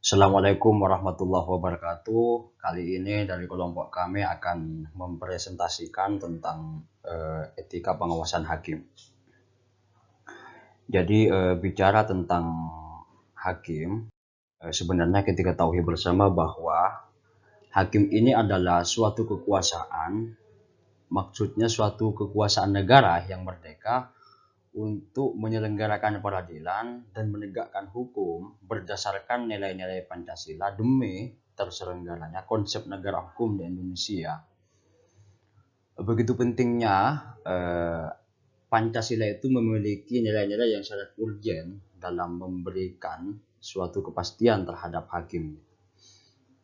Assalamualaikum warahmatullahi wabarakatuh. Kali ini dari kelompok kami akan mempresentasikan tentang etika pengawasan hakim. Jadi bicara tentang hakim, sebenarnya kita ketahui bersama bahwa hakim ini adalah suatu kekuasaan, maksudnya suatu kekuasaan negara yang merdeka untuk menyelenggarakan peradilan dan menegakkan hukum berdasarkan nilai-nilai Pancasila demi terselenggaranya konsep negara hukum di Indonesia. Begitu pentingnya Pancasila itu memiliki nilai-nilai yang sangat urgen dalam memberikan suatu kepastian terhadap hakim.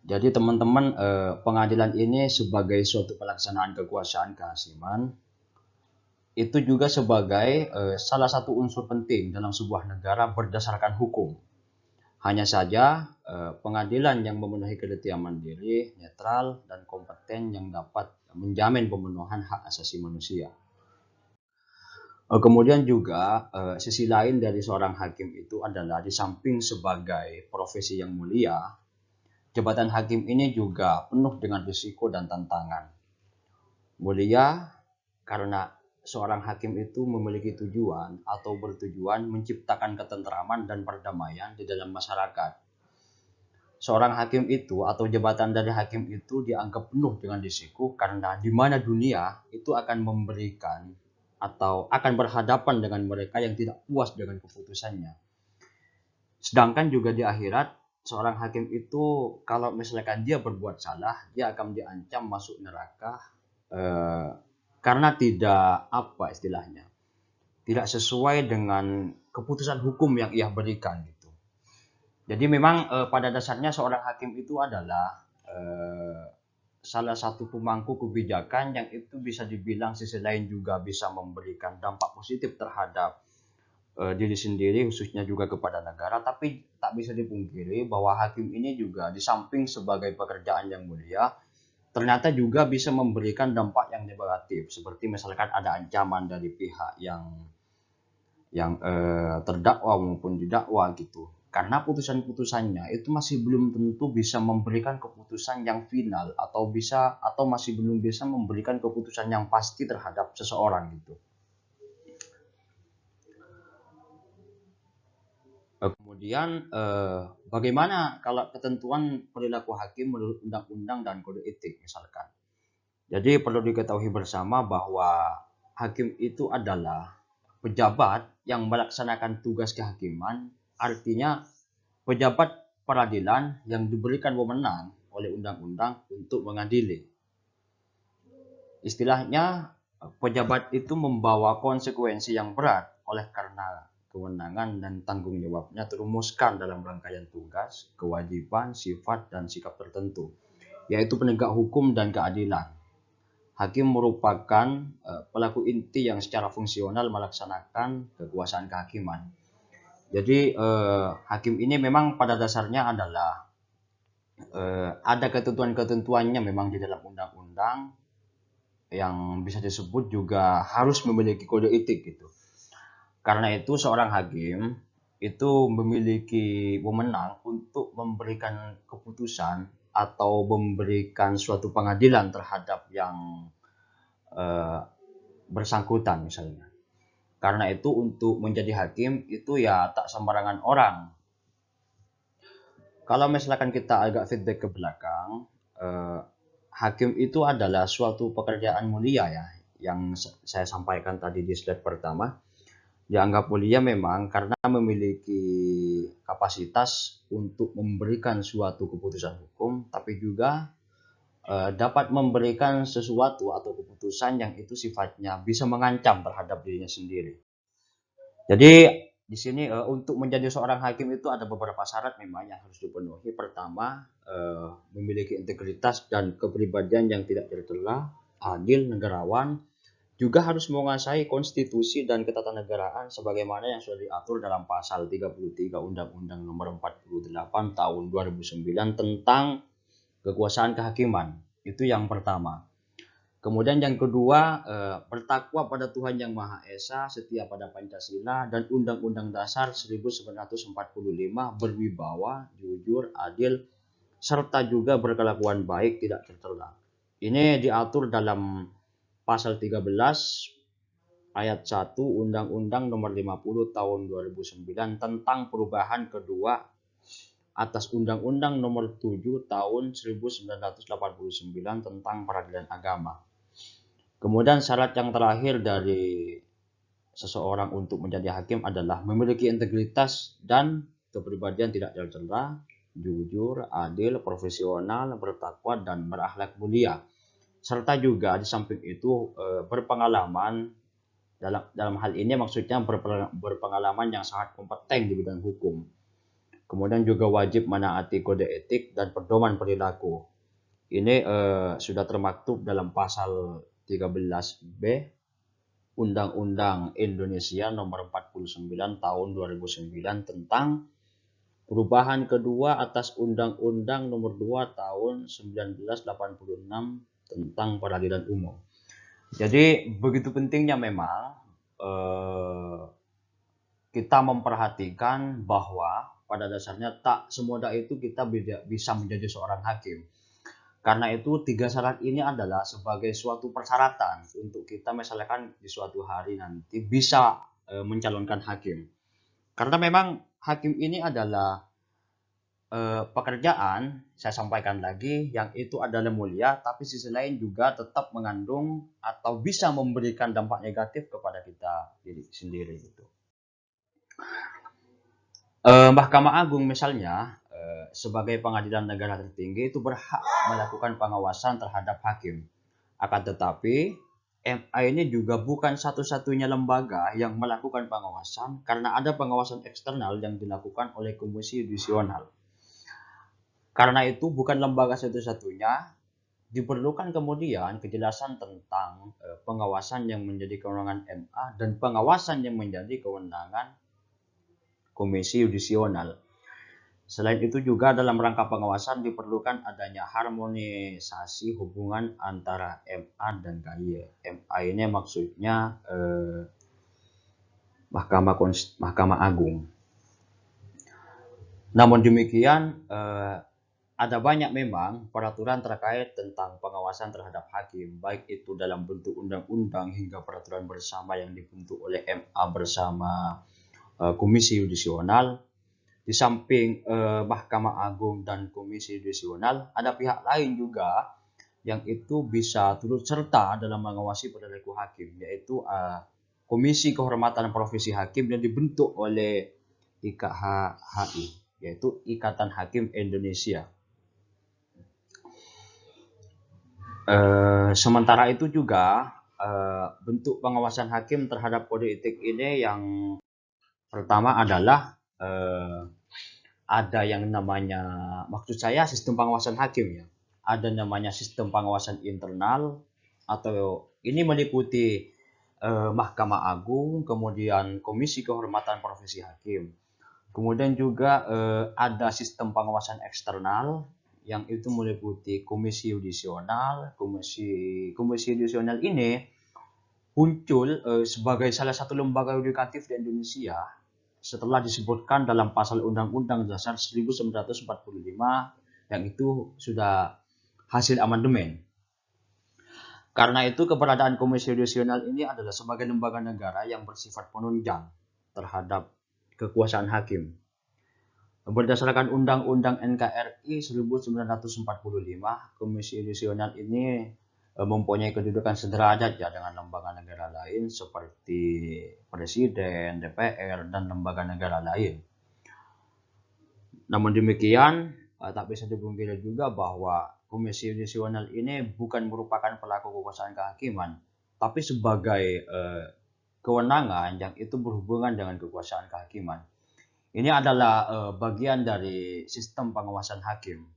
Jadi teman-teman, pengadilan ini sebagai suatu pelaksanaan kekuasaan kehakiman itu juga sebagai salah satu unsur penting dalam sebuah negara berdasarkan hukum. Hanya saja pengadilan yang memenuhi kriteria mandiri, netral, dan kompeten yang dapat menjamin pemenuhan hak asasi manusia. Kemudian juga sisi lain dari seorang hakim itu adalah di samping sebagai profesi yang mulia, jabatan hakim ini juga penuh dengan risiko dan tantangan. Mulia karena seorang hakim itu memiliki tujuan atau bertujuan menciptakan ketentraman dan perdamaian di dalam masyarakat. Seorang hakim itu atau jabatan dari hakim itu dianggap penuh dengan risiko karena di mana dunia itu akan memberikan atau akan berhadapan dengan mereka yang tidak puas dengan keputusannya. Sedangkan juga di akhirat, seorang hakim itu kalau misalkan dia berbuat salah, dia akan diancam masuk neraka karena tidak sesuai dengan keputusan hukum yang ia berikan gitu. Jadi memang pada dasarnya seorang hakim itu adalah salah satu pemangku kebijakan yang itu bisa dibilang sisi lain juga bisa memberikan dampak positif terhadap diri sendiri, khususnya juga kepada negara. Tapi tak bisa dipungkiri bahwa hakim ini juga di samping sebagai pekerjaan yang mulia, ternyata juga bisa memberikan dampak yang negatif, seperti misalkan ada ancaman dari pihak yang terdakwa maupun didakwa gitu. Karena putusan-putusannya itu masih belum tentu bisa memberikan keputusan yang final atau masih belum bisa memberikan keputusan yang pasti terhadap seseorang gitu. Kemudian bagaimana kalau ketentuan perilaku hakim menurut undang-undang dan kode etik misalkan. Jadi perlu diketahui bersama bahwa hakim itu adalah pejabat yang melaksanakan tugas kehakiman, artinya pejabat peradilan yang diberikan wewenang oleh undang-undang untuk mengadili. Istilahnya pejabat itu membawa konsekuensi yang berat oleh karena kewenangan dan tanggung jawabnya terumuskan dalam rangkaian tugas, kewajiban, sifat, dan sikap tertentu, yaitu penegak hukum dan keadilan. Hakim merupakan pelaku inti yang secara fungsional melaksanakan kekuasaan kehakiman. Jadi hakim ini memang pada dasarnya adalah ada ketentuan-ketentuannya memang di dalam undang-undang yang bisa disebut juga harus memiliki kode etik gitu. Karena itu seorang hakim itu memiliki wewenang untuk memberikan keputusan atau memberikan suatu pengadilan terhadap yang bersangkutan misalnya. Karena itu untuk menjadi hakim itu ya tak sembarangan orang. Kalau misalkan kita agak feedback ke belakang, hakim itu adalah suatu pekerjaan mulia ya, yang saya sampaikan tadi di slide pertama. Dianggap mulia memang karena memiliki kapasitas untuk memberikan suatu keputusan hukum, tapi juga dapat memberikan sesuatu atau keputusan yang itu sifatnya bisa mengancam terhadap dirinya sendiri. Jadi di sini untuk menjadi seorang hakim itu ada beberapa syarat memang yang harus dipenuhi. Pertama, memiliki integritas dan kepribadian yang tidak tercela, adil, negarawan, juga harus menguasai konstitusi dan ketatanegaraan sebagaimana yang sudah diatur dalam pasal 33 Undang-Undang Nomor 48 Tahun 2009 tentang kekuasaan kehakiman. Itu yang pertama. Kemudian yang kedua, bertakwa pada Tuhan Yang Maha Esa, setia pada Pancasila dan Undang-Undang Dasar 1945, berwibawa, jujur, adil, serta juga berkelakuan baik, tidak tercela. Ini diatur dalam pasal 13 ayat 1 Undang-Undang Nomor 50 Tahun 2009 tentang perubahan kedua atas Undang-Undang Nomor 7 Tahun 1989 tentang peradilan agama. Kemudian syarat yang terakhir dari seseorang untuk menjadi hakim adalah memiliki integritas dan kepribadian tidak tercela, jujur, adil, profesional, bertakwa, dan berakhlak mulia. Serta juga di samping itu berpengalaman, dalam hal ini maksudnya berpengalaman yang sangat kompeten di bidang hukum. Kemudian juga wajib menaati kode etik dan pedoman perilaku. Ini sudah termaktub dalam pasal 13B Undang-Undang Indonesia Nomor 49 Tahun 2009 tentang perubahan kedua atas Undang-Undang Nomor 2 Tahun 1986 tentang peradilan umum. Jadi begitu pentingnya memang kita memperhatikan bahwa pada dasarnya tak semudah itu kita bisa menjadi seorang hakim. Karena itu 3 syarat ini adalah sebagai suatu persyaratan untuk kita misalkan di suatu hari nanti bisa mencalonkan hakim. Karena memang hakim ini adalah pekerjaan, saya sampaikan lagi, yang itu adalah mulia, tapi sisi lain juga tetap mengandung atau bisa memberikan dampak negatif kepada kita diri sendiri gitu. Mahkamah Agung misalnya sebagai pengadilan negara tertinggi itu berhak melakukan pengawasan terhadap hakim. Akan tetapi MA ini juga bukan satu-satunya lembaga yang melakukan pengawasan, karena ada pengawasan eksternal yang dilakukan oleh Komisi Yudisial. Karena itu bukan lembaga satu-satunya, diperlukan kemudian kejelasan tentang pengawasan yang menjadi kewenangan MA dan pengawasan yang menjadi kewenangan Komisi Yudisial. Selain itu juga dalam rangka pengawasan diperlukan adanya harmonisasi hubungan antara MA dan KY. MA ini maksudnya Mahkamah Agung. Namun demikian ada banyak memang peraturan terkait tentang pengawasan terhadap hakim, baik itu dalam bentuk undang-undang hingga peraturan bersama yang dibentuk oleh MA bersama Komisi Yudisial. Di samping Mahkamah Agung dan Komisi Yudisial, ada pihak lain juga yang itu bisa turut serta dalam mengawasi perilaku hakim, yaitu Komisi Kehormatan Profesi Hakim yang dibentuk oleh IKHI, yaitu Ikatan Hakim Indonesia. Sementara itu juga bentuk pengawasan hakim terhadap kode etik ini yang pertama adalah ada yang namanya, maksud saya sistem pengawasan hakim ya. Ada namanya sistem pengawasan internal, atau ini meliputi Mahkamah Agung, kemudian Komisi Kehormatan Profesi Hakim. Kemudian juga ada sistem pengawasan eksternal yang itu meliputi Komisi Yudisial. Komisi Yudisial ini muncul sebagai salah satu lembaga yudikatif di Indonesia setelah disebutkan dalam pasal Undang-Undang Dasar 1945 yang itu sudah hasil amandemen. Karena itu keberadaan Komisi Yudisial ini adalah sebagai lembaga negara yang bersifat penunjang terhadap kekuasaan hakim. Berdasarkan Undang-Undang NKRI 1945, Komisi Yudisial ini mempunyai kedudukan sederajat ya dengan lembaga negara lain seperti Presiden, DPR, dan lembaga negara lain. Namun demikian, tak bisa dipungkiri juga bahwa Komisi Yudisial ini bukan merupakan pelaku kekuasaan kehakiman, tapi sebagai kewenangan yang itu berhubungan dengan kekuasaan kehakiman. Ini adalah bagian dari sistem pengawasan hakim.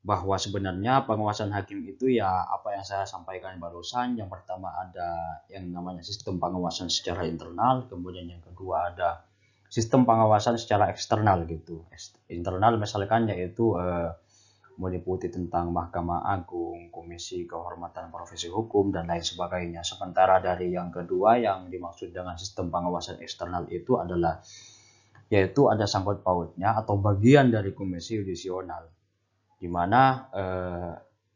Bahwa sebenarnya pengawasan hakim itu ya apa yang saya sampaikan barusan. Yang pertama ada yang namanya sistem pengawasan secara internal, kemudian yang kedua ada sistem pengawasan secara eksternal gitu. Internal misalkan yaitu meliputi tentang Mahkamah Agung, Komisi Kehormatan Profesi Hukum, dan lain sebagainya. Sementara dari yang kedua yang dimaksud dengan sistem pengawasan eksternal itu adalah yaitu ada sangkut pautnya atau bagian dari komisi yudisional, di mana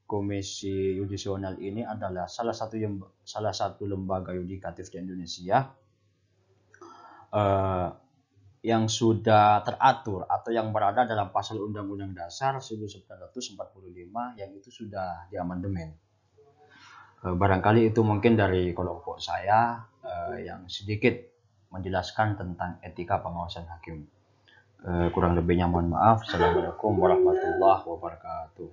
komisi yudisional ini adalah salah satu lembaga yudikatif di Indonesia yang sudah teratur atau yang berada dalam pasal Undang-Undang Dasar 1945 yang itu sudah diamandemen. Barangkali itu mungkin dari kelompok saya yang sedikit menjelaskan tentang etika pengawasan hakim. Kurang lebihnya mohon maaf. Assalamualaikum warahmatullahi wabarakatuh.